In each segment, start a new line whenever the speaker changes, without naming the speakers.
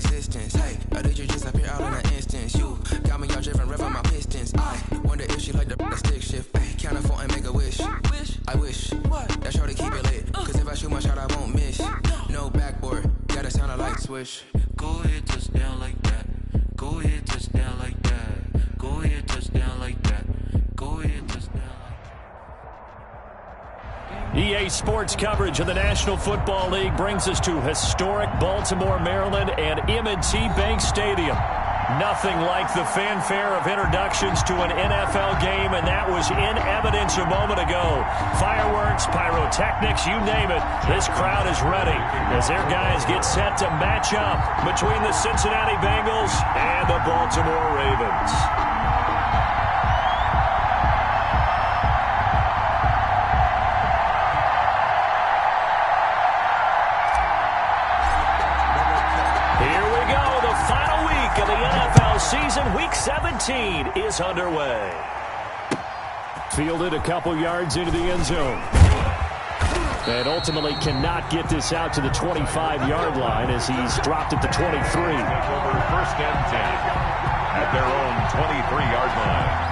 existence. Hey, I did you just appear out in an instance. You got me all driven, revving my pistons. I wonder if she like the stick shift. Hey, count a phone and make a wish. I wish that shorty keep it lit. Cause if I shoot my shot, I won't miss. No backboard, gotta sound a light switch.
Go ahead, touchdown like that. Go ahead, touchdown like that. Go ahead, touchdown like that. Go ahead, touchdown.
EA Sports coverage of the National Football League brings us to historic Baltimore, Maryland, and M&T Bank Stadium. Nothing like the fanfare of introductions to an NFL game, and that was in evidence a moment ago. Fireworks, pyrotechnics, you name it. This crowd is ready as their guys get set to match up between the Cincinnati Bengals and the Baltimore Ravens. Of the NFL season, Week 17 is underway. Fielded a couple yards into the end zone. And ultimately cannot get this out to the 25-yard line as he's dropped at the 23.
Over 1st and 10 at their own 23-yard line.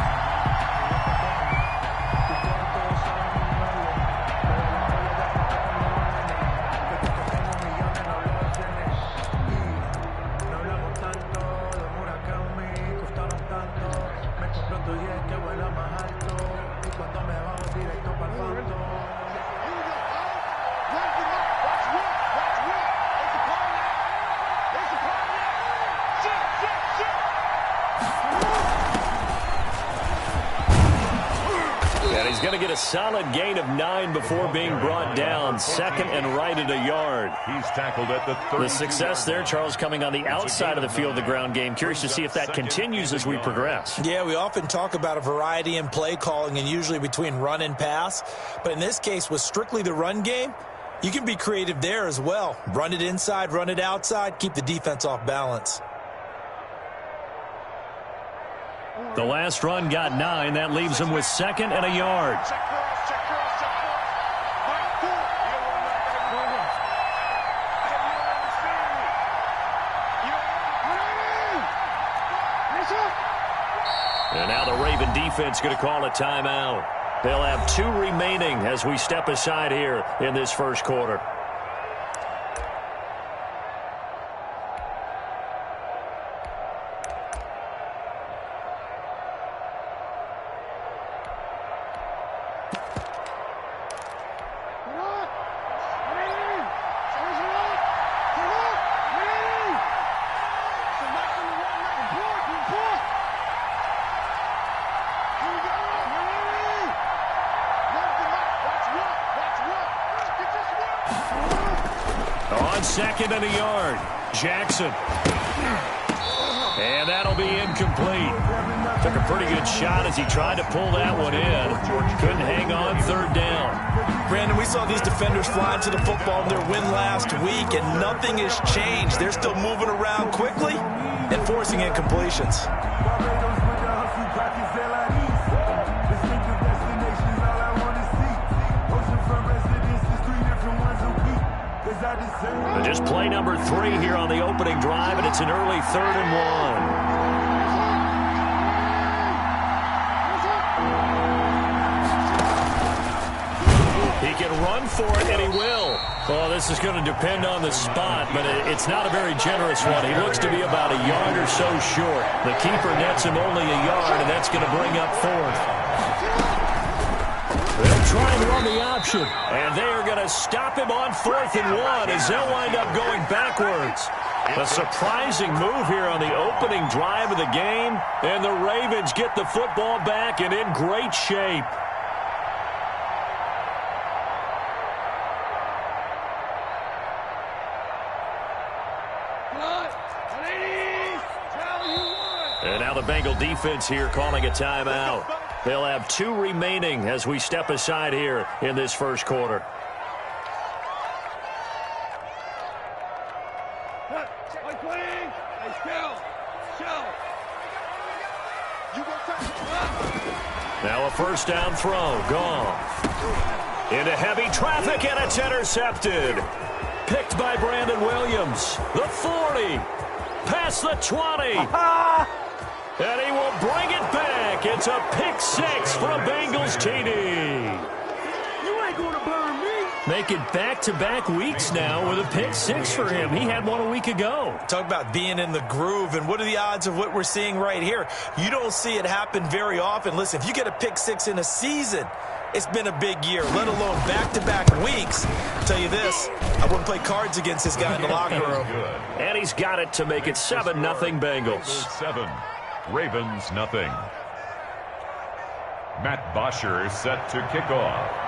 He's going to get a solid gain of 9 before being brought down. Second and right at a yard.
He's tackled at the 30.
The success there, Charles, coming on the outside of the field, the ground game. Curious to see if that continues as we progress.
Yeah, we often talk about a variety in play calling and usually between run and pass. But in this case, with strictly the run game, you can be creative there as well. Run it inside, run it outside, keep the defense off balance.
The last run got 9. That leaves him with 2nd and a yard. And now the Raven defense going to call a timeout. They'll have 2 remaining as we step aside here in this first quarter. On 2nd and a yard, Jackson. And that'll be incomplete. Took a pretty good shot as he tried to pull that one in. Couldn't hang on 3rd down.
Brandon, we saw these defenders flying to the football in their win last week, and nothing has changed. They're still moving around quickly and forcing incompletions.
Just play number 3 here on the opening drive, and it's an early 3rd and 1. He can run for it, and he will. Oh, this is going to depend on the spot, but it's not a very generous one. He looks to be about a yard or so short. The keeper nets him only a yard, and that's going to bring up 4th. They'll try and run the option, and they are going to stop him on 4th and 1 as they'll wind up going backwards. A surprising move here on the opening drive of the game, and the Ravens get the football back and in great shape. And now the Bengal defense here calling a timeout. They'll have 2 remaining as we step aside here in this first quarter. Now a first down throw, gone. Into heavy traffic, and it's intercepted. Picked by Brandon Williams. The 40. past the 20. And he will bring it back. It's a pick six for a Bengals TD.
You ain't going to burn me.
Make it back-to-back weeks now with a pick six for him. He had one a week ago.
Talk about being in the groove, and what are the odds of what we're seeing right here? You don't see it happen very often. Listen, if you get a pick six in a season, it's been a big year, let alone back-to-back weeks. I'll tell you this, I wouldn't play cards against this guy in the locker room.
And he's got it to make it 7-0 Bengals.
7, Ravens nothing. Matt Bosher is set to kick off.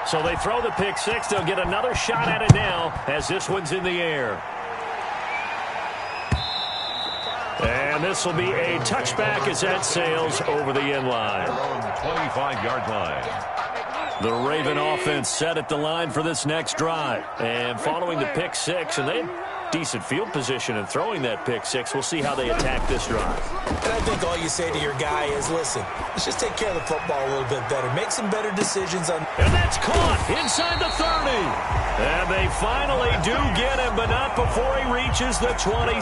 So they throw the pick six. They'll get another shot at it now as this one's in the air. And this will be a touchback as that sails over the end line.
25-yard line.
The Raven offense set at the line for this next drive. And following the pick six, and they had decent field position in throwing that pick six. We'll see how they attack this drive.
And I think all you say to your guy is, listen, let's just take care of the football a little bit better. Make some better decisions on...
And that's caught inside the 30. And they finally do get him, but not before he reaches the 27.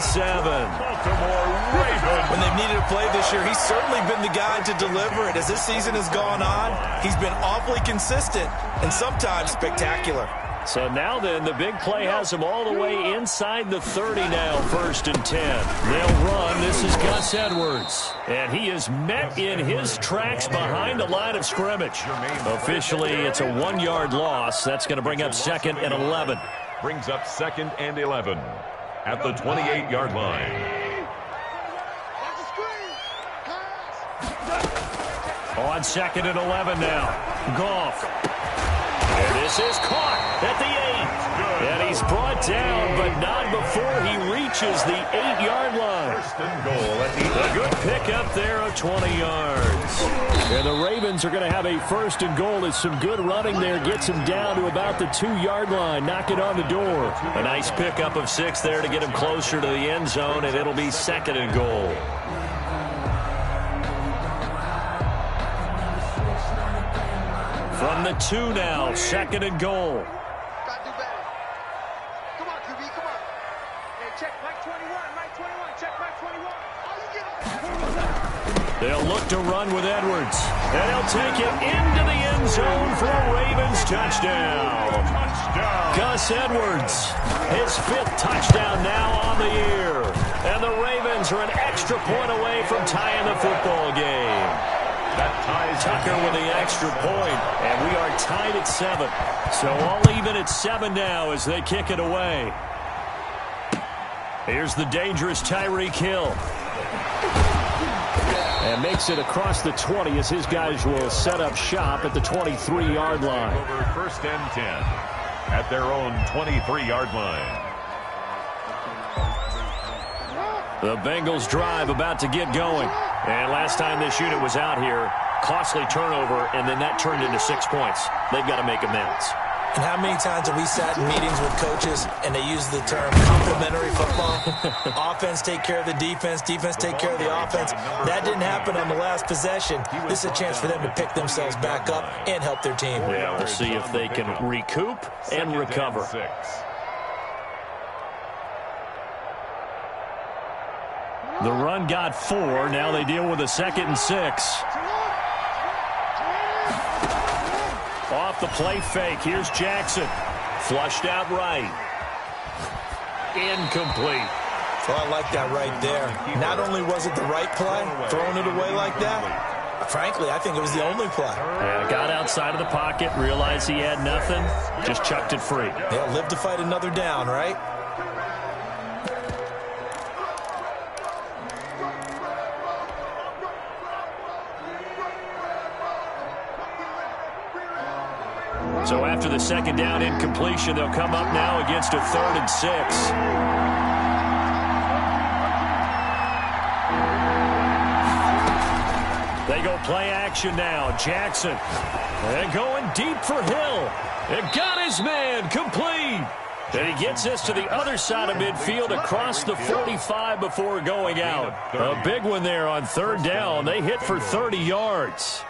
Baltimore Ravens.
When they've needed a play this year, he's certainly been the guy to deliver it. As this season has gone on, he's been awfully consistent and sometimes spectacular.
So now then, the big play has him all the way inside the 30 now, 1st and 10. They'll run. This is Gus Edwards. And he is met in his tracks behind the line of scrimmage. Officially, it's a 1-yard loss. That's going to bring up 2nd and 11.
Brings up 2nd and 11 at the 28-yard line.
On 2nd and 11 now. Goff. And this is caught at the 8. And he's brought down, but not before he reaches the 8-yard line.
1st and goal at the
A good pickup there of 20 yards. And the Ravens are going to have a 1st and goal. It's some good running there. Gets him down to about the 2-yard line. Knock it on the door. A nice pickup of 6 there to get him closer to the end zone, and it'll be 2nd and goal. From the 2 now, 2nd and goal.
Gotta do better. Come on, QB, come on. Hey, check Mike 21, Mike 21, check Mike 21. Oh, you get it.
They'll look to run with Edwards. And he'll take it into the end zone for a Ravens touchdown. Gus Edwards, his 5th touchdown now on the year. And the Ravens are an extra point away from tying the football game.
that ties
Tucker with the extra point, and we are tied at 7. So all even at 7 now as they kick it away. Here's the dangerous Tyreek Hill. And makes it across the 20 as his guys will set up shop at the 23-yard line.
Over 1st and 10 at their own 23-yard line.
The Bengals drive about to get going. And last time this unit was out here, costly turnover, and then that turned into 6 points. They've got to make amends.
And how many times have we sat in meetings with coaches and they use the term complementary football? Offense take care of the defense, defense take care of the offense. That didn't happen on the last possession. This is a chance for them to pick themselves back up and help their team.
Yeah, we'll see if they can recoup and recover. The run got 4. Now they deal with a 2nd and 6. Off the play fake. Here's Jackson. Flushed out right. Incomplete.
Well, I like that right there. Not only was it the right play, throwing it away like that, frankly, I think it was the only play.
Yeah, got outside of the pocket, realized he had nothing, just chucked it free.
Yeah, live to fight another down, right?
So after the 2nd down incompletion, they'll come up now against a 3rd and 6. They go play action now. Jackson. And going deep for Hill. And got his man complete. And he gets this to the other side of midfield across the 45 before going out. A big one there on 3rd down. They hit for 30 yards.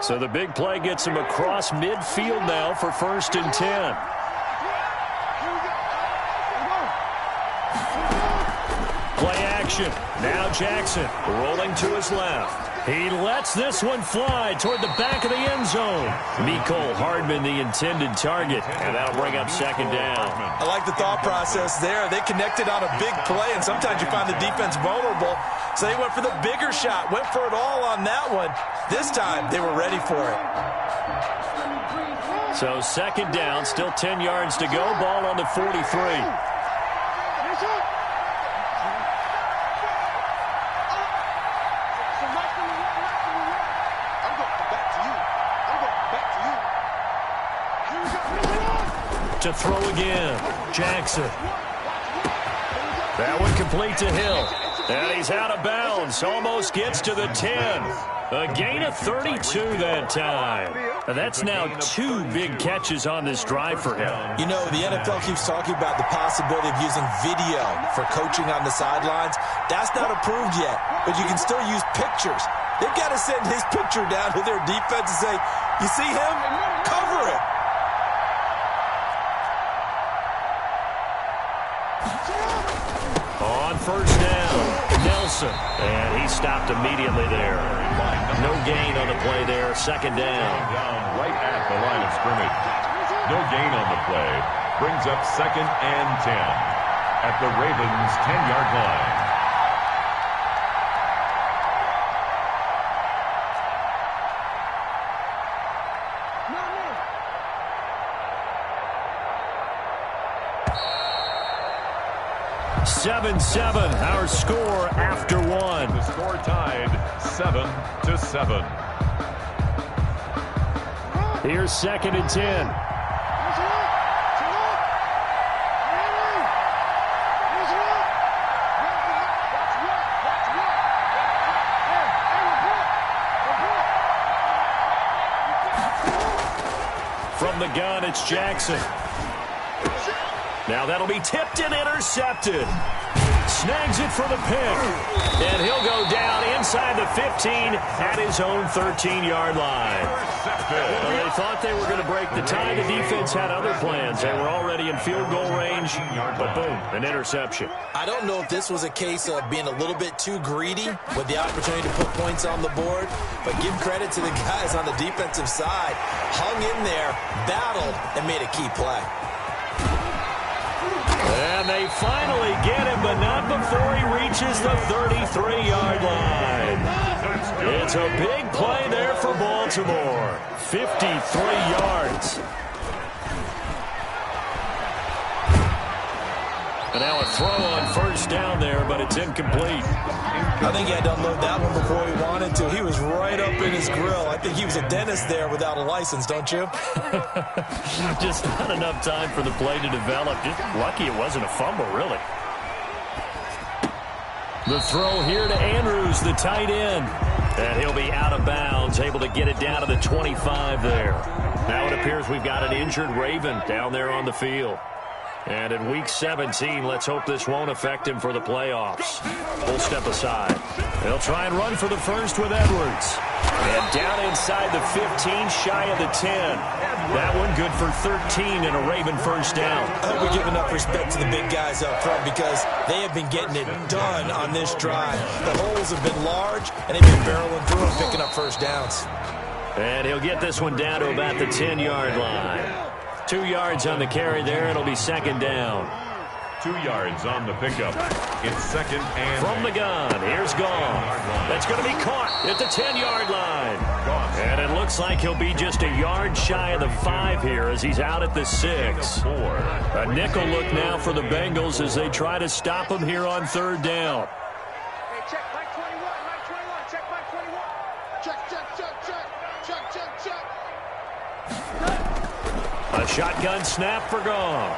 So the big play gets him across midfield now for 1st and 10. Play action. Now Jackson rolling to his left. He lets this one fly toward the back of the end zone. Mecole Hardman, the intended target, and that'll bring up 2nd down.
I like the thought process there. They connected on a big play, and sometimes you find the defense vulnerable. So they went for the bigger shot, went for it all on that one. This time, they were ready for it.
So 2nd down, still 10 yards to go. Ball on the 43. To throw again. Jackson. That one complete to Hill. And he's out of bounds. Almost gets to the 10. A gain of 32 that time. And that's now 2 big catches on this drive for him.
You know, the NFL keeps talking about the possibility of using video for coaching on the sidelines. That's not approved yet, but you can still use pictures. They've got to send his picture down to their defense and say, you see him? Cover it.
On 1st down, Nelson. And he stopped immediately there. No gain on the play there. 2nd down.
Down right at the line of scrimmage. No gain on the play. Brings up 2nd and 10 at the Ravens' 10-yard line.
Seven, our score after 1.
The score tied 7-7.
Here's 2nd and 10. From the gun, it's Jackson. Now that'll be tipped and intercepted. Snags it for the pick. And he'll go down inside the 15 at his own 13-yard line. Well, they thought they were going to break the tie. The defense had other plans. They were already in field goal range, but boom, an interception.
I don't know if this was a case of being a little bit too greedy with the opportunity to put points on the board, but give credit to the guys on the defensive side. Hung in there, battled, and made a key play.
And they finally get him, but not before he reaches the 33-yard line. It's a big play there for Baltimore. 53 yards. And now a throw on 1st down there, but it's incomplete.
I think he had to unload that one before he wanted to. He was right up in his grill. I think he was a dentist there without a license, don't you?
Just not enough time for the play to develop. Just lucky it wasn't a fumble, really. The throw here to Andrews, the tight end. And he'll be out of bounds, able to get it down to the 25 there. Now it appears we've got an injured Raven down there on the field. And in Week 17, let's hope this won't affect him for the playoffs. We'll step aside. They'll try and run for the first with Edwards. And down inside the 15, shy of the 10. That one good for 13 and a Raven 1st down.
I hope we give enough respect to the big guys up front because they have been getting it done on this drive. The holes have been large, and they've been barreling through and picking up 1st downs.
And he'll get this one down to about the 10-yard line. 2 yards on the carry there. It'll be 2nd down.
2 yards on the pickup. It's 2nd and...
From the gun, here's Goff. That's going to be caught at the 10-yard line. And it looks like he'll be just a yard shy of the 5 here as he's out at the 6. A nickel look now for the Bengals as they try to stop him here on 3rd down.
Hey, check Mike 21, Mike 21, check Mike 21. Check.
A shotgun snap for Goff.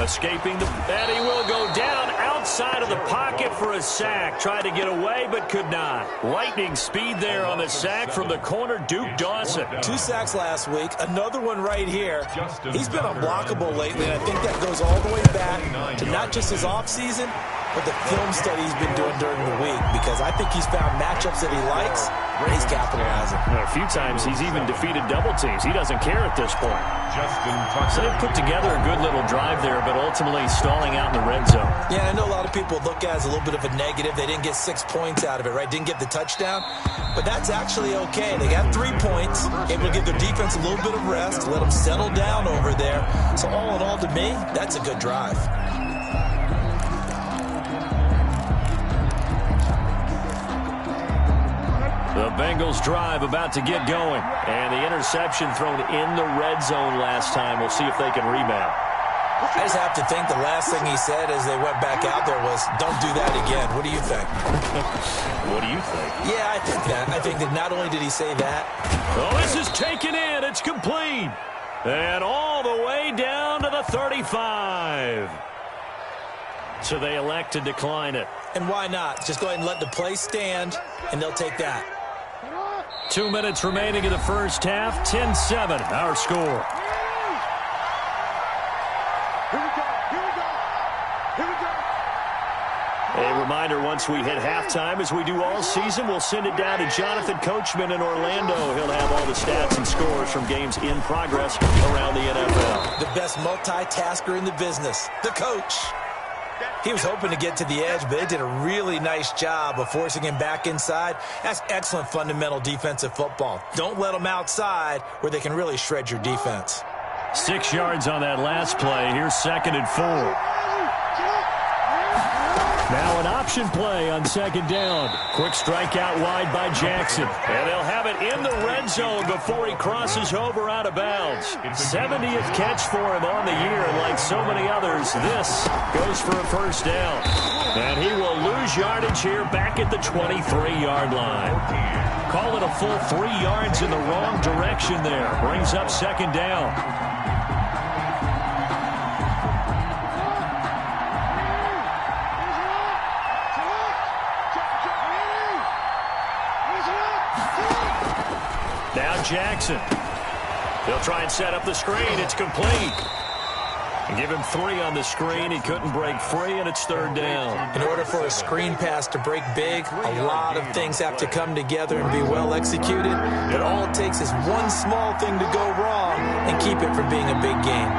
Escaping and he will go down outside of the pocket for a sack. Tried to get away, but could not. Lightning speed there on the sack from the corner, Duke Dawson.
2 sacks last week, another one right here. He's been unblockable lately, and I think that goes all the way back to not just his offseason, what the film study he's been doing during the week, because I think he's found matchups that he likes, and he's capitalizing.
A few times he's even defeated double teams. He doesn't care at this point. So they put together a good little drive there, but ultimately stalling out in the red zone.
Yeah, I know a lot of people look at it as a little bit of a negative. They didn't get 6 points out of it, right? Didn't get the touchdown. But that's actually okay. They got 3 points, able to give their defense a little bit of rest, let them settle down over there. So all in all, to me, that's a good drive.
The Bengals drive about to get going. And the interception thrown in the red zone last time. We'll see if they can rebound.
I just have to think the last thing he said as they went back out there was, don't do that again. What do you think?
What do you think?
Yeah, I think that. I think that not only did he say that.
Oh, this is taken in. It's complete. And all the way down to the 35. So they elect to decline it.
And why not? Just go ahead and let the play stand, and they'll take that.
2 minutes remaining in the first half. 10-7, our score.
Here we go. Here we go. Here we go.
A reminder, once we hit halftime, as we do all season, we'll send it down to Jonathan Coachman in Orlando. He'll have all the stats and scores from games in progress around the NFL.
The best multitasker in the business, the coach. He was hoping to get to the edge, but they did a really nice job of forcing him back inside. That's excellent fundamental defensive football. Don't let them outside where they can really shred your defense.
6 yards on that last play. Here's 2nd and 4. Now an option play on 2nd down. Quick strike out wide by Jackson. And they'll have it in the red zone before he crosses over out of bounds. 70th catch for him on the year, and like so many others, this goes for a first down. And he will lose yardage here back at the 23-yard line. Call it a full 3 yards in the wrong direction there. Brings up 2nd down. Now Jackson. They'll try and set up the screen. It's complete. And give him 3 on the screen. He couldn't break free, and it's 3rd down.
In order for a screen pass to break big, a lot of things have to come together and be well executed. But all it takes is one small thing to go wrong and keep it from being a big game.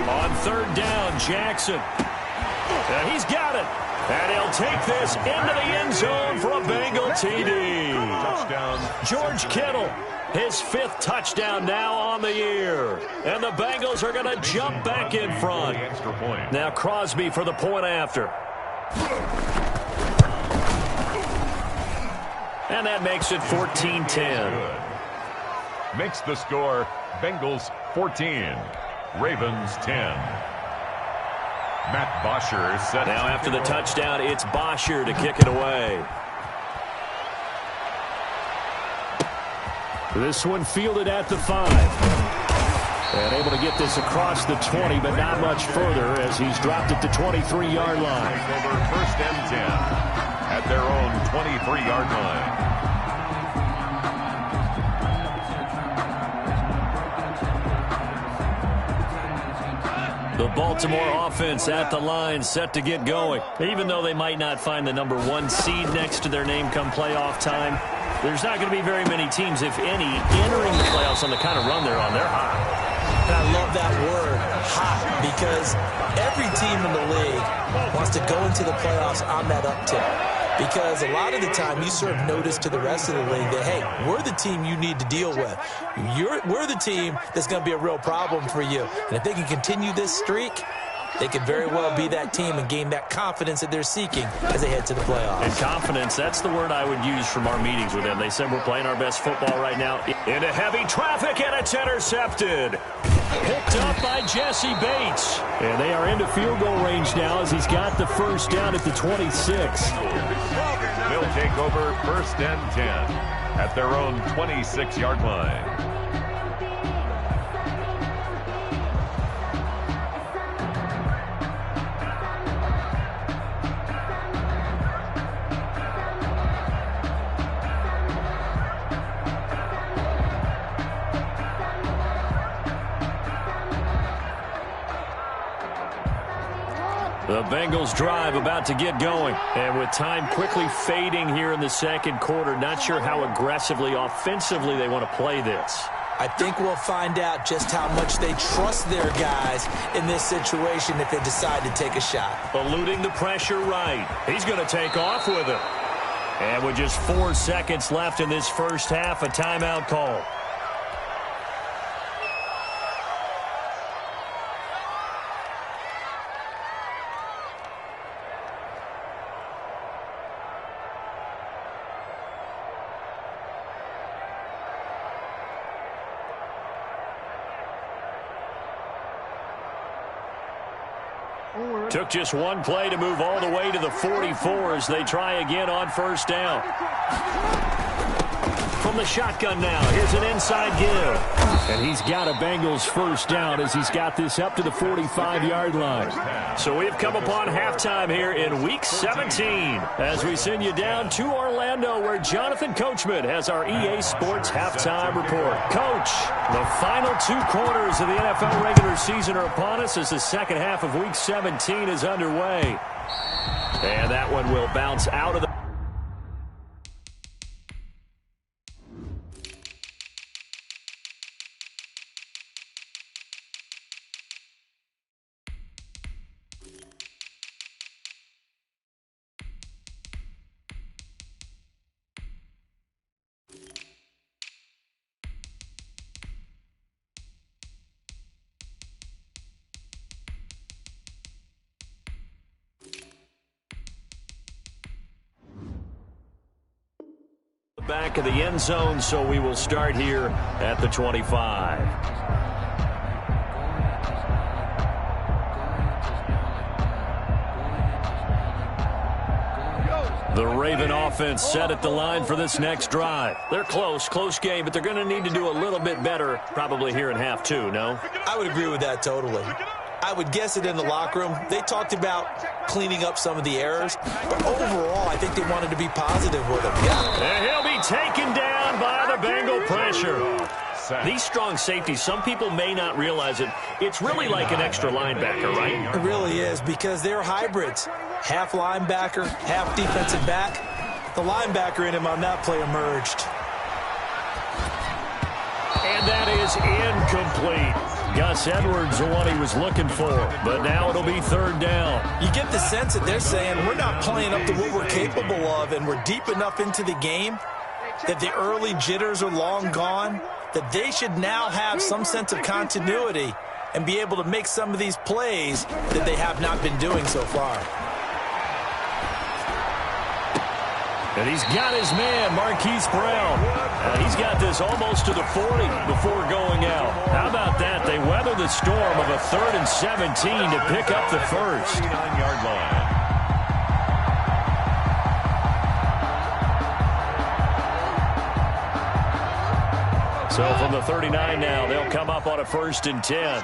On 3rd down, Jackson. And he's got it. And he'll take this into the end zone for a Bengal TD.
Touchdown.
George Kittle, his 5th touchdown now on the year. And the Bengals are going to jump back in front.
Extra point.
Now Crosby for the point after. And that makes it 14-10.
Makes the score Bengals 14, Ravens 10. Matt Bosher is set.
Now after the touchdown, it's Bosher to kick it away. This one fielded at the 5. And able to get this across the 20, but not much further as he's dropped at the 23-yard line.
Over 1st and 10 at their own 23-yard line.
The Baltimore offense at the line, set to get going. Even though they might not find the number 1 seed next to their name come playoff time, there's not going to be very many teams, if any, entering the playoffs on the kind of run they're on. They're hot.
And I love that word, hot, because every team in the league wants to go into the playoffs on that uptick. Because a lot of the time you serve notice to the rest of the league that, hey, we're the team you need to deal with. We're the team that's going to be a real problem for you. And if they can continue this streak, they could very well be that team and gain that confidence that they're seeking as they head to the playoffs.
And confidence, that's the word I would use from our meetings with them. They said we're playing our best football right now. Into heavy traffic, and it's intercepted. Picked up by Jesse Bates. And they are into field goal range now as he's got the first down at the 26.
They'll take over 1st and 10 at their own 26-yard line.
The Bengals drive about to get going. And with time quickly fading here in the second quarter, not sure how aggressively, offensively they want to play this.
I think we'll find out just how much they trust their guys in this situation if they decide to take a shot.
Eluding the pressure right. He's going to take off with it. And with just 4 seconds left in this first half, a timeout call. Took just one play to move all the way to the 44 as they try again on first down. From the shotgun now, here's an inside give. And he's got a Bengals first down as he's got this up to the 45-yard line. So we've come upon halftime here in Week 17 as we send you down to Orlando where Jonathan Coachman has our EA Sports halftime report. Coach, the final 2 quarters of the NFL regular season are upon us as the second half of Week 17 is underway. And that one will bounce out of the back of the end zone, so we will start here at the 25. The Raven offense set at the line for this next drive. They're close game, but they're going to need to do a little bit better probably here in half 2, no?
I would agree with that totally. I would guess it in the locker room. They talked about cleaning up some of the errors, but overall, I think they wanted to be positive with him. Yeah.
And he'll be taken down by the Bengal pressure. These strong safeties, some people may not realize it. It's really like an extra linebacker, right?
It really is because they're hybrids. Half linebacker, half defensive back. The linebacker in him on that play emerged.
And that is incomplete. Gus Edwards, the one he was looking for, but now it'll be third down.
You get the sense that they're saying we're not playing up to what we're capable of, and we're deep enough into the game that the early jitters are long gone, that they should now have some sense of continuity and be able to make some of these plays that they have not been doing so far.
And he's got his man, Marquise Brown. He's got this almost to the 40 before going out. How about that? They weather the storm of a 3rd and 17 to pick up the first.
39-yard line.
So from the 39 now, they'll come up on a 1st and 10.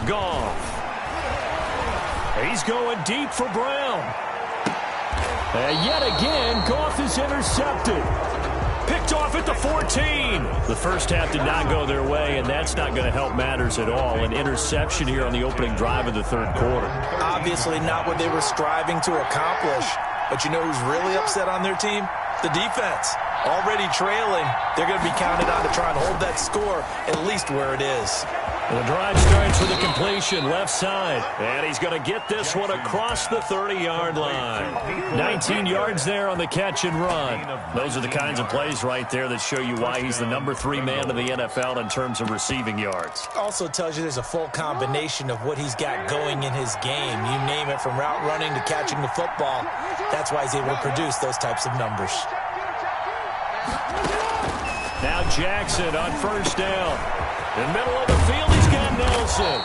Goff. He's going deep for Brown. And yet again, Goff is intercepted. Picked off at the 14. The first half did not go their way, and that's not going to help matters at all. An interception here on the opening drive of the 3rd quarter.
Obviously not what they were striving to accomplish. But you know who's really upset on their team? The defense. Already trailing. They're going to be counted on to try and hold that score at least where it is.
The drive starts with a completion left side. And he's going to get this one across the 30-yard line. 19 yards there on the catch and run. Those are the kinds of plays right there that show you why he's the number 3 man in the NFL in terms of receiving yards.
Also tells you there's a full combination of what he's got going in his game. You name it, from route running to catching the football. That's why he's able to produce those types of numbers.
Now Jackson on first down. In the middle of the field, he's got Nelson.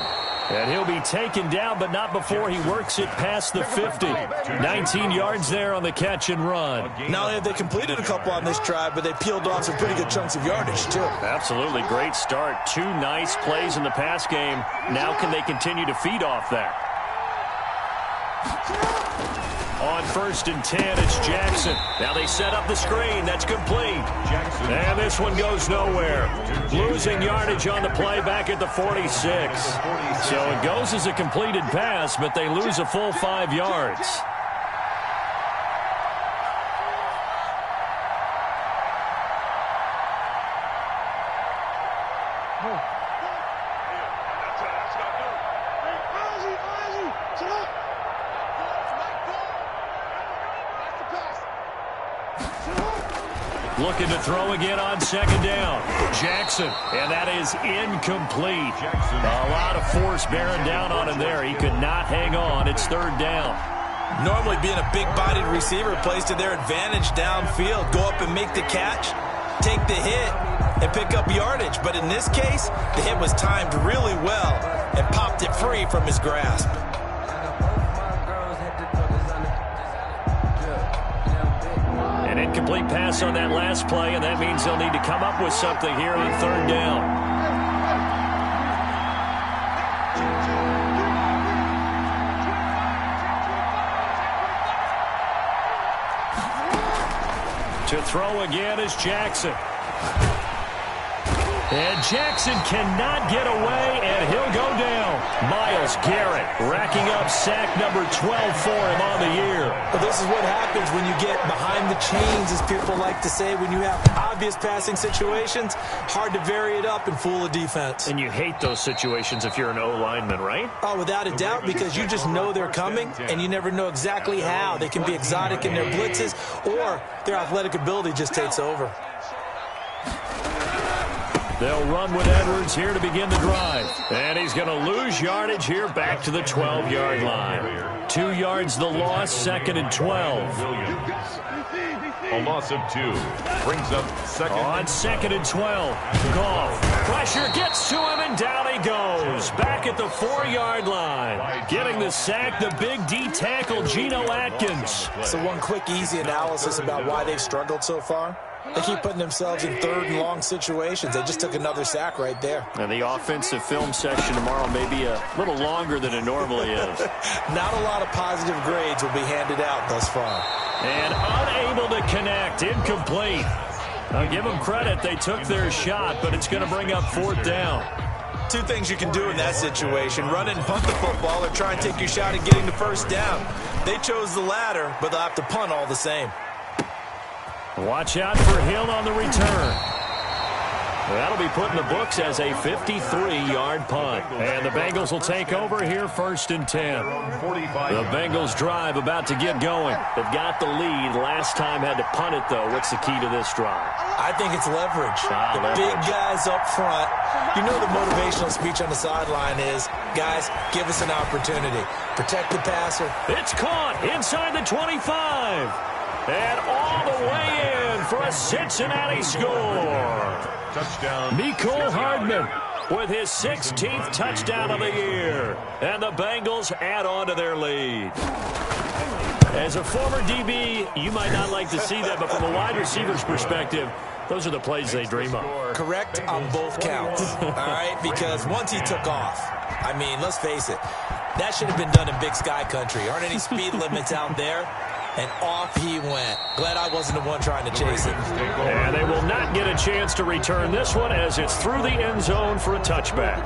And he'll be taken down, but not before he works it past the 50. 19 yards there on the catch and run.
Not only have they completed a couple on this drive, but they peeled off some pretty good chunks of yardage, too.
Absolutely. Great start. 2 nice plays in the pass game. Now can they continue to feed off that? On 1st and 10, it's Jackson. Now they set up the screen. That's complete.
Jackson.
And this one goes nowhere. Losing yardage on the play back at the 46. So it goes as a completed pass, but they lose a full 5 yards. Looking to throw again on 2nd down. Jackson, and that is incomplete.
Jackson.
A lot of force bearing down on him there. He could not hang on. It's 3rd down.
Normally being a big-bodied receiver plays to their advantage downfield. Go up and make the catch, take the hit, and pick up yardage. But in this case, the hit was timed really well and popped it free from his grasp.
An incomplete pass on that last play, and that means they'll need to come up with something here on 3rd down. To throw again is Jackson. And Jackson cannot get away, and he'll go down. Myles Garrett racking up sack number 12 for him on the year.
Well, this is what happens when you get behind the chains, as people like to say. When you have obvious passing situations, hard to vary it up and fool a defense.
And you hate those situations if you're an O-lineman, right?
Oh, without a doubt, because you just know they're coming, and you never know exactly how. They can be exotic in their blitzes, or their athletic ability just takes over.
They'll run with Edwards here to begin the drive. And he's going to lose yardage here back to the 12-yard line. 2 yards the loss, 2nd and 12.
A loss of 2. Brings up 2nd.
On 2nd and 12. Goff. Pressure gets to him, and down he goes. Back at the 4-yard line. Getting the sack, the big D tackle, Geno Atkins.
So one quick, easy analysis about why they've struggled so far. They keep putting themselves in 3rd and long situations. They just took another sack right there.
And the offensive film section tomorrow may be a little longer than it normally is.
Not a lot of positive grades will be handed out thus far.
And unable to connect, incomplete. I'll give them credit. They took their shot, but it's going to bring up 4th down.
2 things you can do in that situation: run it and punt the football, or try and take your shot at getting the 1st down. They chose the latter, but they'll have to punt all the same.
Watch out for Hill on the return. That'll be put in the books as a 53-yard punt. And the Bengals will take over here 1st and 10. The Bengals drive about to get going. They've got the lead. Last time had to punt it, though. What's the key to this drive?
I think it's leverage. The big guys up front. You know the motivational speech on the sideline is, guys, give us an opportunity. Protect the passer.
It's caught inside the 25. And all the way in for a Cincinnati score.
Touchdown.
Mecole Hardman with his 16th touchdown of the year. And the Bengals add on to their lead. As a former DB, you might not like to see that, but from a wide receiver's perspective, those are the plays they dream of.
Correct on both counts, all right? Because once he took off, I mean, let's face it, that should have been done in Big Sky country. Aren't any speed limits out there? And off he went. Glad I wasn't the one trying to chase it.
And they will not get a chance to return this one as it's through the end zone for a touchback.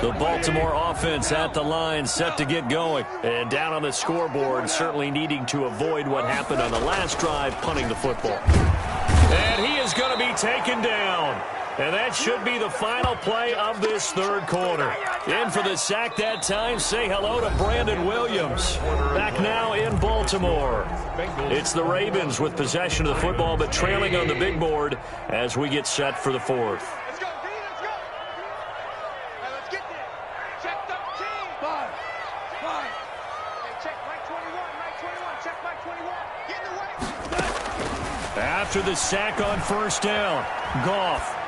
The Baltimore offense at the line, set to get going. And down on the scoreboard, certainly needing to avoid what happened on the last drive, punting the football. And he is going to be taken down. And that should be the final play of this 3rd quarter. In for the sack that time, say hello to Brandon Williams. Back now in Baltimore. It's the Ravens with possession of the football, but trailing on the big board as we get set for the 4th.
Let's go, D, let's go. Hey, let's get there. Check 13. Five. Hey, check Mike 21, Mike 21, check Mike 21. Get in the way.
After the sack on 1st down, Goff.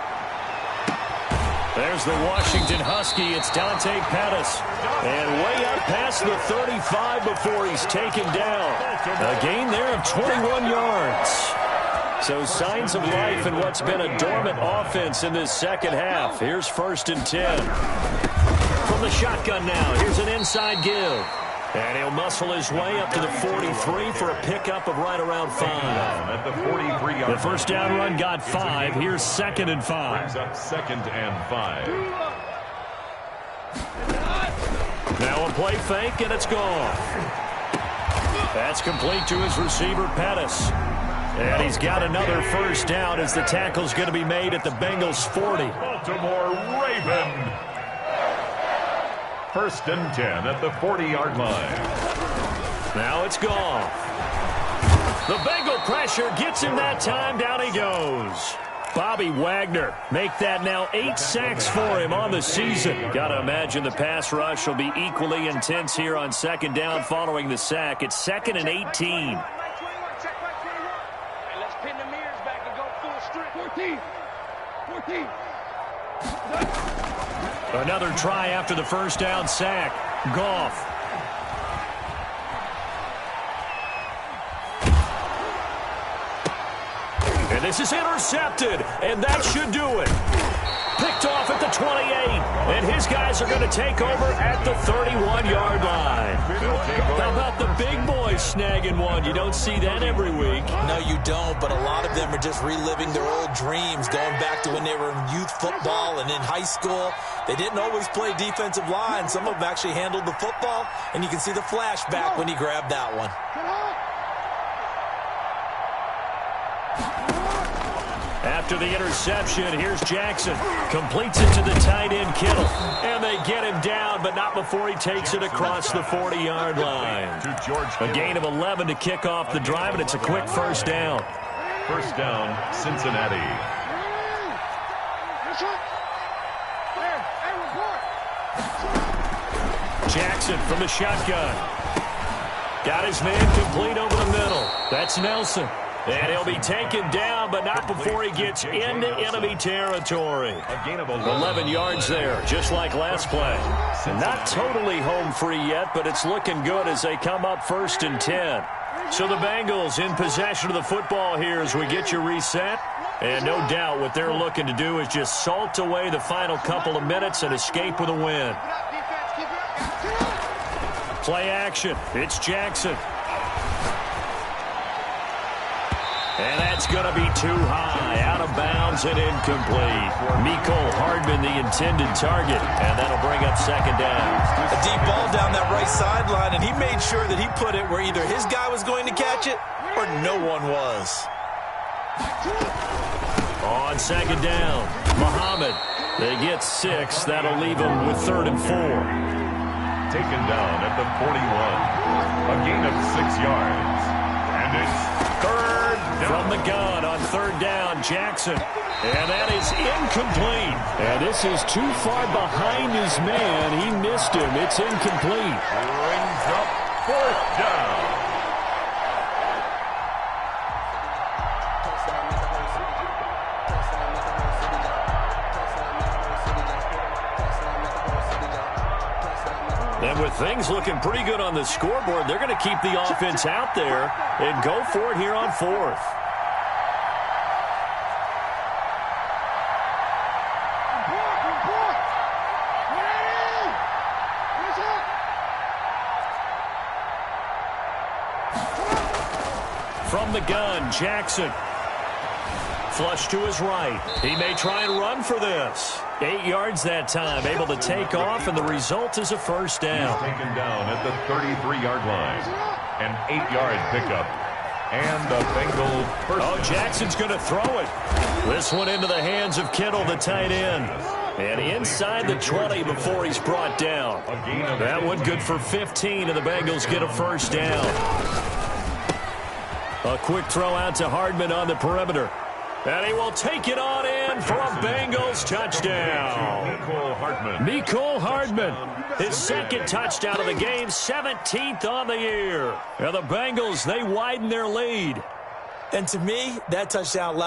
There's the Washington Husky. It's Dante Pettis. And way up past the 35 before he's taken down. A gain there of 21 yards. So signs of life in what's been a dormant offense in this second half. Here's 1st and 10. From the shotgun now, here's an inside give. And he'll muscle his way up to the 43 for a pickup of right around 5.
At the 43-yard
The first down run got 5. Here's 2nd and 5.
Brings up 2nd and 5.
Now a play fake, and it's gone. That's complete to his receiver, Pettis. And he's got another first down as the tackle's going to be made at the Bengals' 40.
Baltimore Raven. 1st and 10 at the 40-yard line.
Now it's gone. The Bengal pressure gets him that time. Down he goes. Bobby Wagner make that now 8 sacks for him on the season. Got to imagine the pass rush will be equally intense here on 2nd down following the sack. It's 2nd and 18.
Let's pin the mirrors back and go full strength. 14.
Another try after the first down sack. Goff. And this is intercepted, and that should do it. Picked off at the 28, and his guys are going to take over at the 31-yard line. How about the big boys snagging one? You don't see that every week.
No, you don't, but a lot of them are just reliving their old dreams, going back to when they were in youth football and in high school. They didn't always play defensive line. Some of them actually handled the football, and you can see the flashback when he grabbed that one.
After the interception, here's Jackson. Completes it to the tight end, Kittle. And they get him down, but not before he takes it across the 40-yard line. A gain of 11 to kick off the drive, and it's a quick first down.
First down, Cincinnati.
Jackson from the shotgun. Got his man complete over the middle. That's Nelson. And he'll be taken down, but not before he gets into enemy territory.
A gain of
11 yards there, just like last play. Not totally home free yet, but it's looking good as they come up 1st and 10. So the Bengals in possession of the football here as we get you reset. And no doubt what they're looking to do is just salt away the final couple of minutes and escape with a win. Play action. It's Jackson. And that's going to be too high, out of bounds and incomplete. Mecole Hardman, the intended target, and that'll bring up 2nd down.
A deep ball down that right sideline, and he made sure that he put it where either his guy was going to catch it or no one was.
On 2nd down, Muhammad. They get 6. That'll leave them with 3rd and 4.
Taken down at the 41. A gain of 6 yards. And it's 3rd.
From the gun on 3rd down, Jackson. And that is incomplete. And this is too far behind his man. He missed him. It's incomplete.
Brings up 4th down.
And with things looking pretty good on the scoreboard, they're going to keep the offense out there and go for it here on 4th. From the gun, Jackson. Flush to his right. He may try and run for this. 8 yards that time, able to take off, and the result is a first down.
He's taken down at the 33-yard line. An 8-yard pickup. And the Bengals first.
Oh, Jackson's going to throw it. This one into the hands of Kittle, the tight end. And inside the 20 before he's brought down. That one good for 15, and the Bengals get a first down. A quick throw out to Hardman on the perimeter. And he will take it on in for a Bengals touchdown. Mecole Hardman, his 2nd touchdown of the game, 17th on the year. And the Bengals, they widen their lead.
And to me, that touchdown